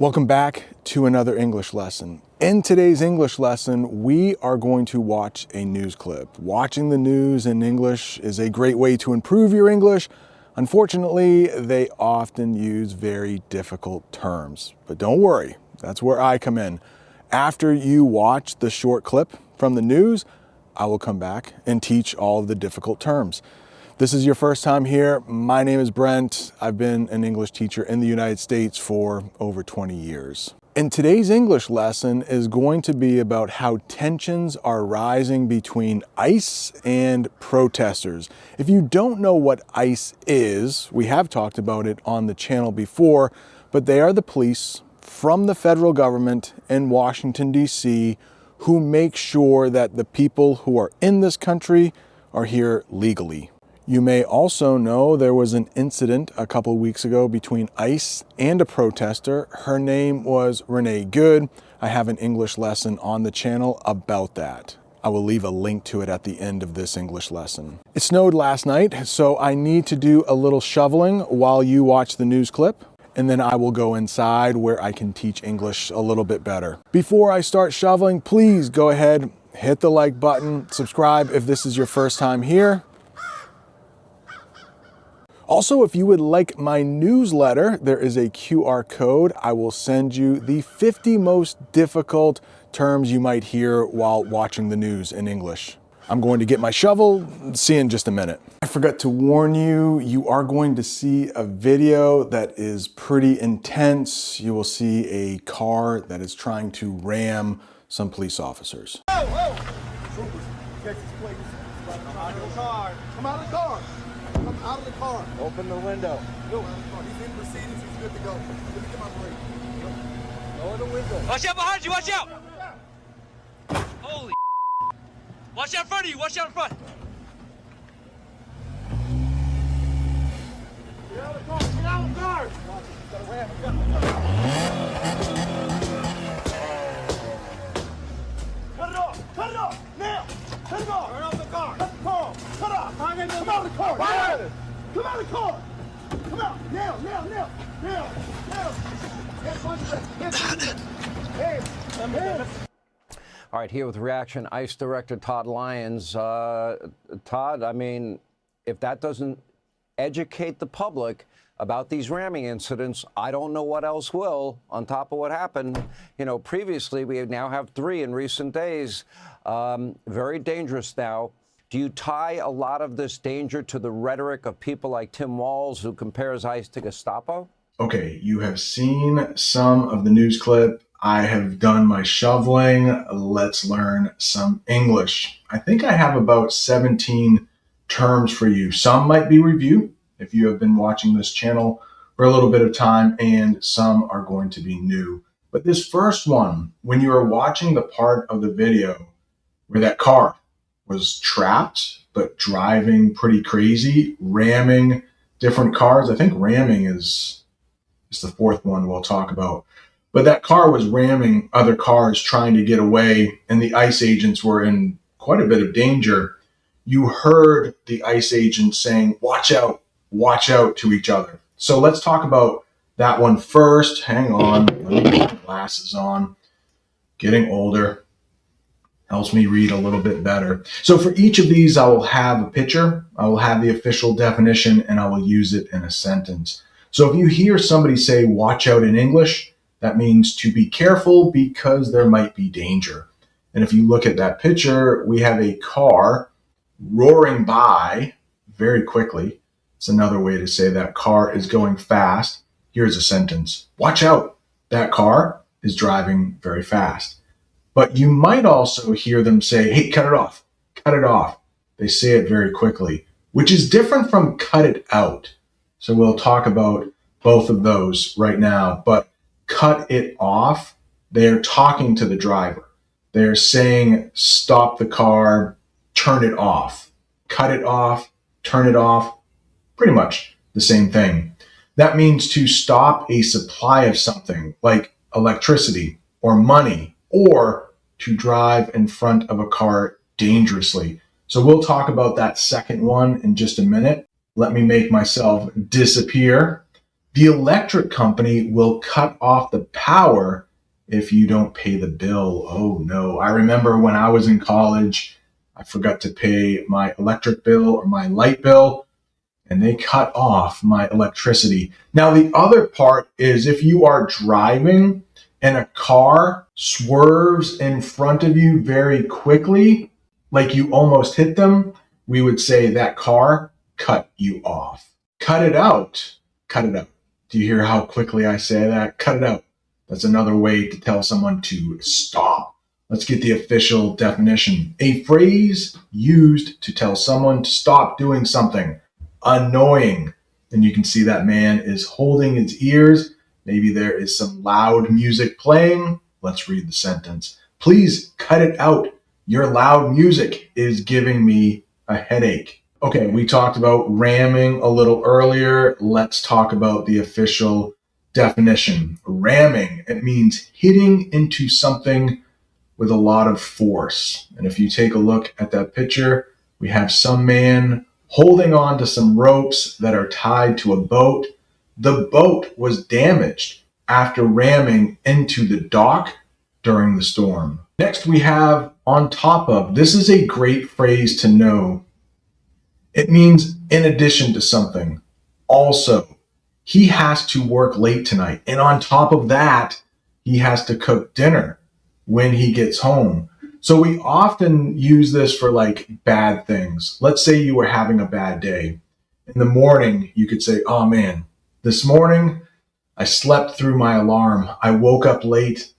Welcome back to another English lesson. In today's English lesson, we are going to watch a news clip. Watching the news in English is a great way to improve your English. Unfortunately, they often use very difficult terms. But don't worry, that's where I come in. After you watch the short clip from the news, I will come back and teach all of the difficult terms. This is your first time here. My name is Brent. I've been an English teacher in the United States for over 20 years. And today's English lesson is going to be about how tensions are rising between ICE and protesters. If you don't know what ICE is, we have talked about it on the channel before, but they are the police from the federal government in Washington, D.C., who make sure that the people who are in this country are here legally. You may also know there was an incident a couple weeks ago between ICE and a protester. Her name was Renee Good. I have an English lesson on the channel about that. I will leave a link to it at the end of this English lesson. It snowed last night, so I need to do a little shoveling while you watch the news clip, and then I will go inside where I can teach English a little bit better. Before I start shoveling, please go ahead, hit the like button, subscribe if this is your first time here. Also, if you would like my newsletter, there is a QR code. I will send you the 50 most difficult terms you might hear while watching the news in English. I'm going to get my shovel. See you in just a minute. I forgot to warn you, you are going to see a video that is pretty intense. You will see a car that is trying to ram some police officers. Whoa, whoa! Troopers, catch this place. Come out of the car. Come out of the car. Come out of the car. Open the window. No, he's in proceedings. He's good to go. Let me get my brake. Lower the window. Watch out behind you! Watch out! Holy! Watch out in front of you! Watch out in front! Get out of the car. Get out of the car. Watch it. You gotta ram it. Cut it off. Cut it off. Now. Cut it off. Turn off the car. Cut the car off. Cut off. Come out of the car. Now. Come out of the car. Come out. Now. Now. Now. Now. Now. Hey. All right, here with reaction, ICE Director Todd Lyons. Todd, I mean, if that doesn't educate the public about these ramming incidents, I don't know what else will, on top of what happened. You know, previously, we now have 3 in recent days. Very dangerous now. Do you tie a lot of this danger to the rhetoric of people like Tim Walz, who compares ICE to Gestapo? Okay, you have seen some of the news clip. I have done my shoveling. Let's learn some English. I think I have about 17 terms for you. Some might be review if you have been watching this channel for a little bit of time, and some are going to be new. But this first one, when you are watching the part of the video where that car was trapped but driving pretty crazy, ramming different cars. I think ramming is the fourth one we'll talk about. But that car was ramming other cars trying to get away, and the ICE agents were in quite a bit of danger. You heard the ICE agents saying, watch out to each other. So let's talk about that one first. Hang on, let me get my glasses on. Getting older helps me read a little bit better. So for each of these, I will have a picture, I will have the official definition, and I will use it in a sentence. So if you hear somebody say, watch out in English, that means to be careful because there might be danger. And if you look at that picture, we have a car roaring by very quickly. It's another way to say that car is going fast. Here's a sentence. Watch out. That car is driving very fast. But you might also hear them say, hey, cut it off. Cut it off. They say it very quickly, which is different from cut it out. So we'll talk about both of those right now. But cut it off, they're talking to the driver. They're saying, stop the car, turn it off. Cut it off, turn it off, pretty much the same thing. That means to stop a supply of something like electricity or money, or to drive in front of a car dangerously. So we'll talk about that second one in just a minute. Let me make myself disappear. The electric company will cut off the power if you don't pay the bill. Oh no. I remember when I was in college, I forgot to pay my electric bill or my light bill, and they cut off my electricity. Now, the other part is if you are driving and a car swerves in front of you very quickly, like you almost hit them, we would say that car cut you off. Cut it out. Cut it out. Do you hear how quickly I say that? Cut it out. That's another way to tell someone to stop. Let's get the official definition. A phrase used to tell someone to stop doing something. Annoying. And you can see that man is holding his ears. Maybe there is some loud music playing. Let's read the sentence. Please cut it out. Your loud music is giving me a headache. Okay, we talked about ramming a little earlier. Let's talk about the official definition. Ramming, it means hitting into something with a lot of force. And if you take a look at that picture, we have some man holding on to some ropes that are tied to a boat. The boat was damaged after ramming into the dock during the storm. Next, we have on top of. This is a great phrase to know. It means in addition to something. Also, he has to work late tonight. And on top of that, he has to cook dinner when he gets home. So we often use this for like bad things. Let's say you were having a bad day. In the morning, you could say, oh man, this morning I slept through my alarm. I woke up late.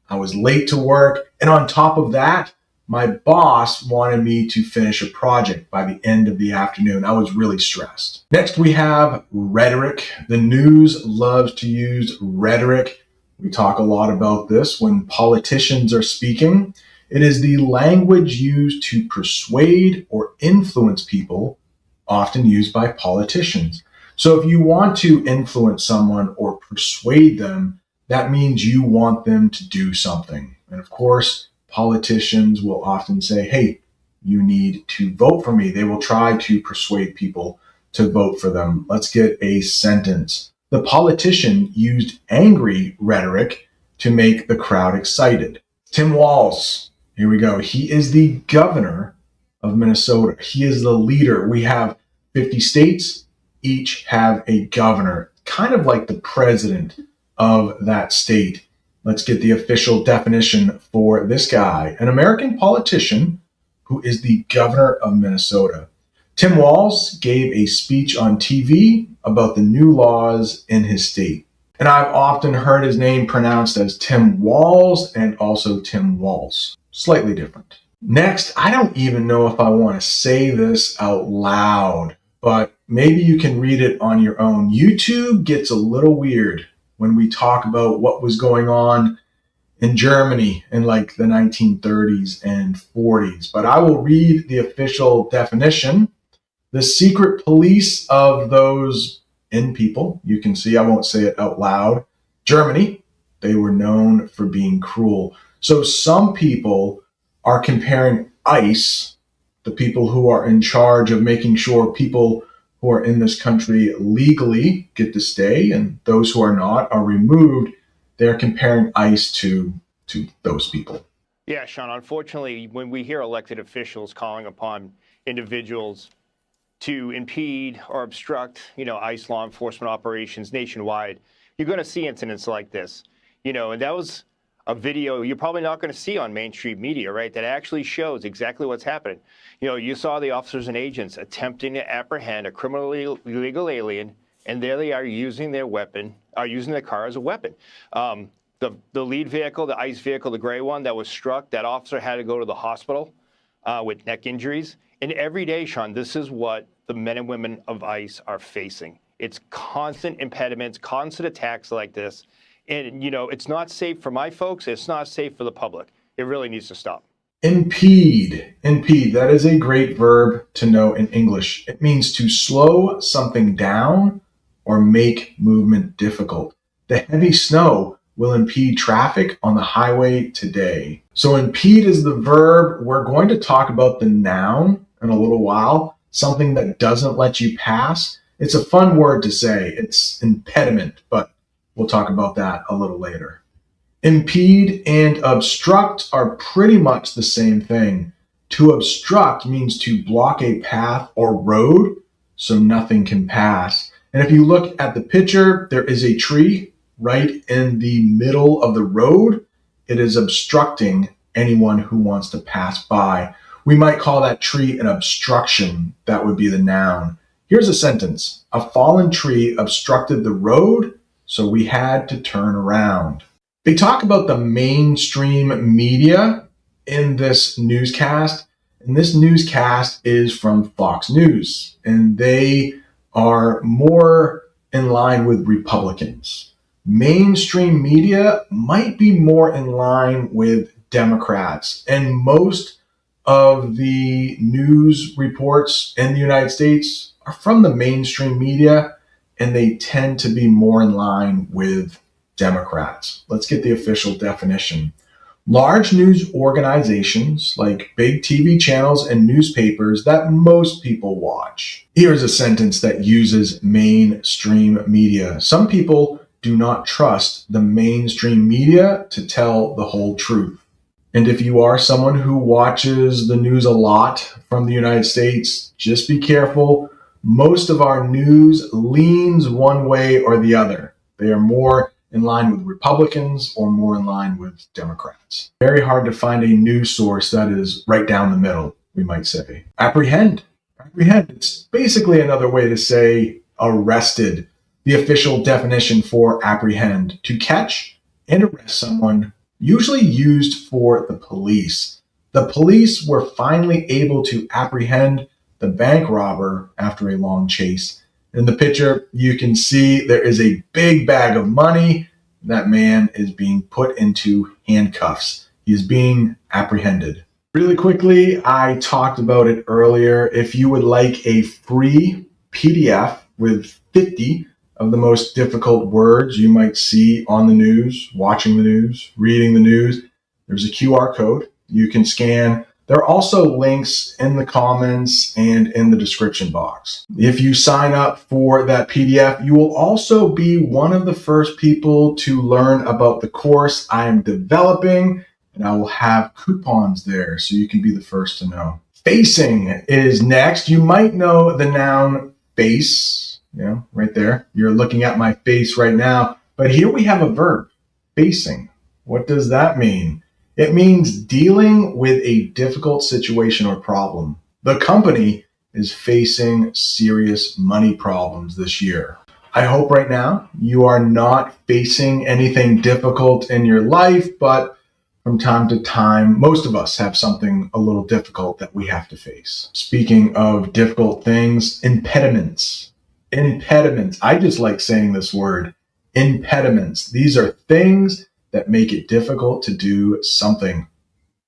I was late to work. And on top of that, my boss wanted me to finish a project by the end of the afternoon. I was really stressed. Next, we have rhetoric. The news loves to use rhetoric. We talk a lot about this when politicians are speaking. It is the language used to persuade or influence people, often used by politicians. So if you want to influence someone or persuade them, that means you want them to do something. And of course, politicians will often say, hey, you need to vote for me. They will try to persuade people to vote for them. Let's get a sentence. The politician used angry rhetoric to make the crowd excited. Tim Walz, here we go. He is the governor of Minnesota. He is the leader. We have 50 states, each have a governor, kind of like the president of that state. Let's get the official definition for this guy. An American politician who is the governor of Minnesota. Tim Walz gave a speech on TV about the new laws in his state. And I've often heard his name pronounced as Tim Walz and also Tim Walz. Slightly different. Next, I don't even know if I want to say this out loud, but maybe you can read it on your own. YouTube gets a little weird when we talk about what was going on in Germany in like the 1930s and 40s. But I will read the official definition. The secret police of those in people, you can see, I won't say it out loud. Germany, they were known for being cruel. So some people are comparing ICE, the people who are in charge of making sure people who are in this country legally get to stay, and those who are not are removed. They're comparing ICE to those people. Yeah, Sean, unfortunately, when we hear elected officials calling upon individuals to impede or obstruct, ICE law enforcement operations nationwide, you're going to see incidents like this. And that was a video you're probably not going to see on mainstream media, right? That actually shows exactly what's happening. You saw the officers and agents attempting to apprehend a criminally illegal alien, and there they are using their car as a weapon. The lead vehicle, the ICE vehicle, the gray one that was struck, that officer had to go to the hospital with neck injuries. And every day, Sean, this is what the men and women of ICE are facing. It's constant impediments, constant attacks like this. And, it's not safe for my folks. It's not safe for the public. It really needs to stop. Impede. Impede. That is a great verb to know in English. It means to slow something down or make movement difficult. The heavy snow will impede traffic on the highway today. So impede is the verb. We're going to talk about the noun in a little while, something that doesn't let you pass. It's a fun word to say. It's impediment, but we'll talk about that a little later. Impede and obstruct are pretty much the same thing. To obstruct means to block a path or road so nothing can pass. And if you look at the picture, there is a tree right in the middle of the road. It is obstructing anyone who wants to pass by. We might call that tree an obstruction. That would be the noun. Here's a sentence. A fallen tree obstructed the road, so we had to turn around. They talk about the mainstream media in this newscast, and this newscast is from Fox News, and they are more in line with Republicans. Mainstream media might be more in line with Democrats, and most of the news reports in the United States are from the mainstream media, and they tend to be more in line with Democrats. Let's get the official definition. Large news organizations like big TV channels and newspapers that most people watch. Here's a sentence that uses mainstream media. Some people do not trust the mainstream media to tell the whole truth. And if you are someone who watches the news a lot from the United States, just be careful. Most of our news leans one way or the other. They are more in line with Republicans or more in line with Democrats. Very hard to find a news source that is right down the middle, we might say. Apprehend. Apprehend. It's basically another way to say arrested. The official definition for apprehend: to catch and arrest someone, usually used for the police. The police were finally able to apprehend the bank robber after a long chase. In the picture, you can see there is a big bag of money. That man is being put into handcuffs. He is being apprehended. Really quickly, I talked about it earlier. If you would like a free PDF with 50 of the most difficult words you might see on the news, watching the news, reading the news, there's a QR code you can scan. There are also links in the comments and in the description box. If you sign up for that PDF, you will also be one of the first people to learn about the course I am developing, and I will have coupons there so you can be the first to know. Facing is next. You might know the noun face, right there. You're looking at my face right now, but here we have a verb, facing. What does that mean? It means dealing with a difficult situation or problem. The company is facing serious money problems this year. I hope right now you are not facing anything difficult in your life, but from time to time, most of us have something a little difficult that we have to face. Speaking of difficult things, impediments. Impediments. I just like saying this word, impediments. These are things that make it difficult to do something.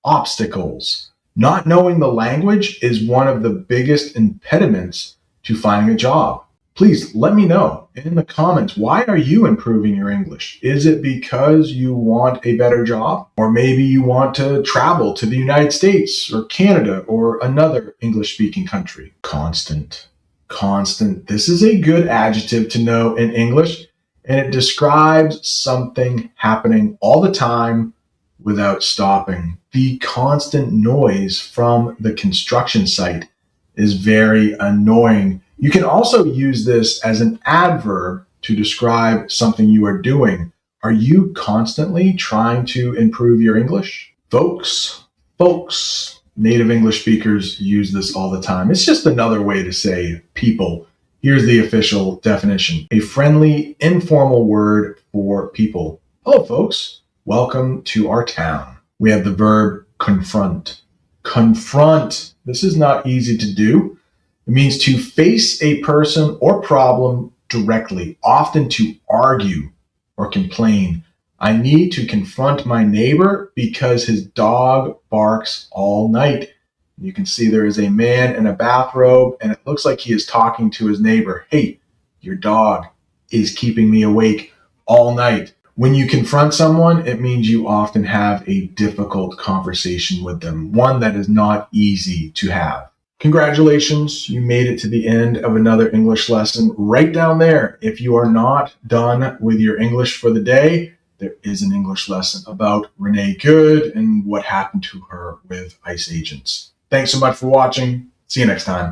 Obstacles. Not knowing the language is one of the biggest impediments to finding a job. Please let me know in the comments, why are you improving your English? Is it because you want a better job? Or maybe you want to travel to the United States or Canada or another English-speaking country? Constant. Constant. This is a good adjective to know in English, and it describes something happening all the time without stopping. The constant noise from the construction site is very annoying. You can also use this as an adverb to describe something you are doing. Are you constantly trying to improve your English? Folks, native English speakers use this all the time. It's just another way to say people. Here's the official definition: a friendly, informal word for people. Hello, folks. Welcome to our town. We have the verb confront. Confront. This is not easy to do. It means to face a person or problem directly, often to argue or complain. I need to confront my neighbor because his dog barks all night. You can see there is a man in a bathrobe, and it looks like he is talking to his neighbor. Hey, your dog is keeping me awake all night. When you confront someone, it means you often have a difficult conversation with them, one that is not easy to have. Congratulations, you made it to the end of another English lesson. Right down there, if you are not done with your English for the day, there is an English lesson about Renee Good and what happened to her with ICE agents. Thanks so much for watching. See you next time.